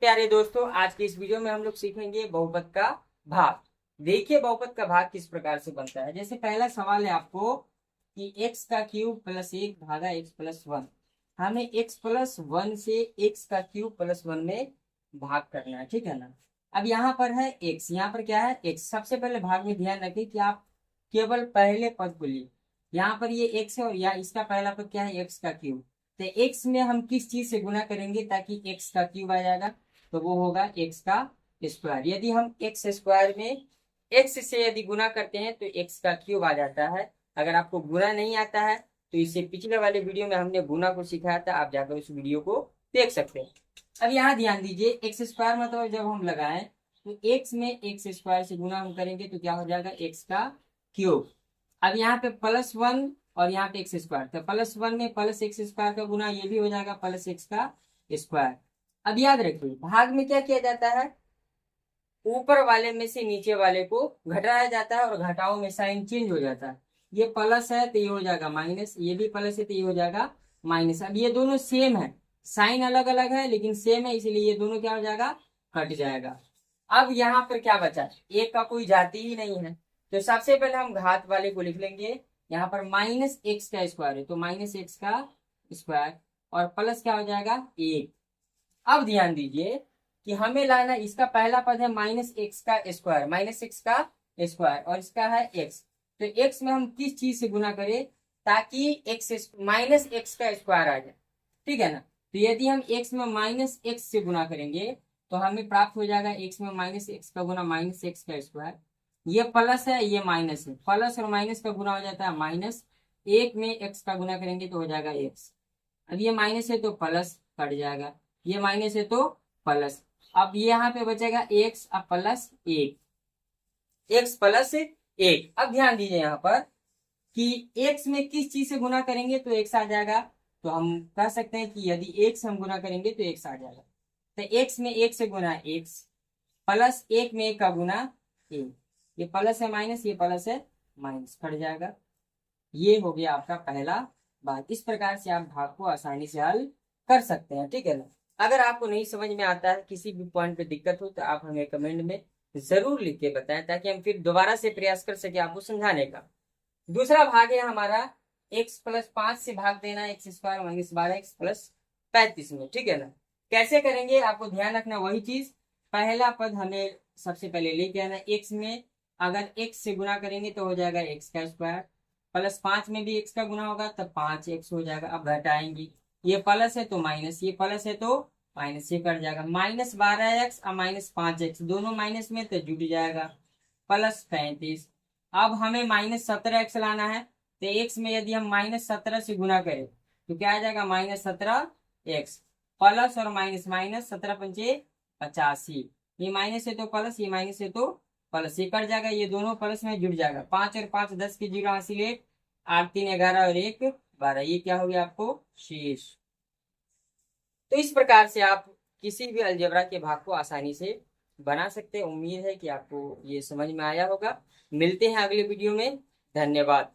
प्यारे दोस्तों, आज की इस वीडियो में हम लोग सीखेंगे बहुपद का भाग। देखिए बहुपद का भाग किस प्रकार से बनता है। जैसे पहला सवाल है आपको कि x का क्यूब प्लस 1 भागा x प्लस 1। हमें x प्लस 1 से x का क्यूब प्लस 1 में भाग करना है, ठीक है ना। अब यहाँ पर है x, यहाँ पर क्या है x। सबसे पहले भाग में ध्यान रखें कि आप केवल पहले पद को लिए। यहाँ पर ये x है और यहाँ इसका पहला पद क्या है, x का क्यूब। तो x में हम किस चीज से गुना करेंगे ताकि x का क्यूब आ जाएगा, तो वो होगा x का स्क्वायर। यदि हम x स्क्वायर में x से यदि गुना करते हैं तो x का क्यूब आ जाता है। अगर आपको गुना नहीं आता है तो इससे पिछले वाले वीडियो में हमने गुना को सिखाया था, आप जाकर उस वीडियो को देख सकते हैं। अब यहाँ ध्यान दीजिए, एक्स स्क्वायर मतलब जब हम लगाएं तो x में एक्स स्क्वायर से गुना हम करेंगे तो क्या हो जाएगा, x का क्यूब। अब यहाँ पे प्लस 1 और यहाँ पे एक्स स्क्वायर, तो प्लस 1 में प्लस एक्स स्क्वायर का गुना ये भी हो जाएगा प्लस x का स्क्वायर। अब याद रखिए भाग में क्या किया जाता है, ऊपर वाले में से नीचे वाले को घटाया जाता है और घटाओ में साइन चेंज हो जाता है। ये प्लस है तो ये हो जाएगा माइनस, ये भी प्लस है तो ये हो जाएगा माइनस। अब ये दोनों सेम है, साइन अलग अलग है लेकिन सेम है, इसलिए ये दोनों क्या हो जाएगा, कट जाएगा। अब यहाँ पर क्या बचा, एक का कोई जाति ही नहीं है, तो सबसे पहले हम घात वाले को लिख लेंगे। यहाँ पर माइनस एक्स का स्क्वायर है तो माइनस एक्स का स्क्वायर और प्लस क्या हो जाएगा 1। अब ध्यान दीजिए कि हमें लाना, इसका पहला पद है माइनस एक्स का स्क्वायर, माइनस एक्स का स्क्वायर और इसका है एक्स। तो एक्स में हम किस चीज से गुना करें ताकि एक्स माइनस एक्स का स्क्वायर आ जाए, ठीक है ना। तो यदि हम एक्स में माइनस एक्स से गुना करेंगे तो हमें प्राप्त हो जाएगा एक्स में माइनस एक्स का गुना माइनस एक्स का स्क्वायर। ये प्लस है ये माइनस है, प्लस और माइनस का गुना हो जाता है माइनस। एक में एक्स का गुना करेंगे तो हो जाएगा एक्स। अब ये माइनस है तो प्लस कट जाएगा, ये माइनस है तो प्लस। अब यहाँ पे बचेगा एक्स अब प्लस 1, एक्स प्लस 1। अब ध्यान दीजिए यहाँ पर कि एक्स में किस चीज से गुना करेंगे तो एक्स आ जाएगा। तो हम कह सकते हैं कि यदि एक्स हम गुना करेंगे तो एक्स आ जाएगा। तो एक्स में एक से गुना एक्स, प्लस एक में एक का गुना एक, ये प्लस है माइनस, ये प्लस है माइनस, कट जाएगा। ये हो गया आपका पहला भाग। इस प्रकार से आप भाग को आसानी से हल कर सकते हैं, ठीक है ना। अगर आपको नहीं समझ में आता है, किसी भी पॉइंट पे दिक्कत हो तो आप हमें कमेंट में जरूर लिख के बताएं ताकि हम फिर दोबारा से प्रयास कर सके आपको समझाने का। दूसरा भाग है हमारा x प्लस 5 से भाग देना x square minus 12 x plus 35 में, ठीक है ना। कैसे करेंगे आपको ध्यान रखना, वही चीज। पहला पद हमें सबसे पहले लेके आना, x में अगर x से गुना करेंगे तो हो जाएगा x का स्क्वायर, प्लस 5 में भी x का गुना होगा तब 5x हो जाएगा। अब घटाएंगे, ये प्लस है तो माइनस, ये प्लस है तो माइनस, ये कट जाएगा। माइनस 12x और माइनस 5x दोनों माइनस में तो जुड़ जाएगा, प्लस 35। अब हमें माइनस 17x लाना है, तो x में यदि हम माइनस 17 से गुना करें तो क्या आ जाएगा, माइनस 17x। प्लस और माइनस, माइनस 17 पंचे 85, ये माइनस है तो प्लस, ये माइनस है तो प्लस, ये कट जाएगा, ये दोनों प्लस में जुड़ जाएगा। 5 और 5 10 के जीरो हासिल 1, 8 3 11 और 1 12, ये क्या हो गया आपको शेष। तो इस प्रकार से आप किसी भी अलजेब्रा के भाग को आसानी से बना सकते हैं। उम्मीद है कि आपको ये समझ में आया होगा। मिलते हैं अगले वीडियो में, धन्यवाद।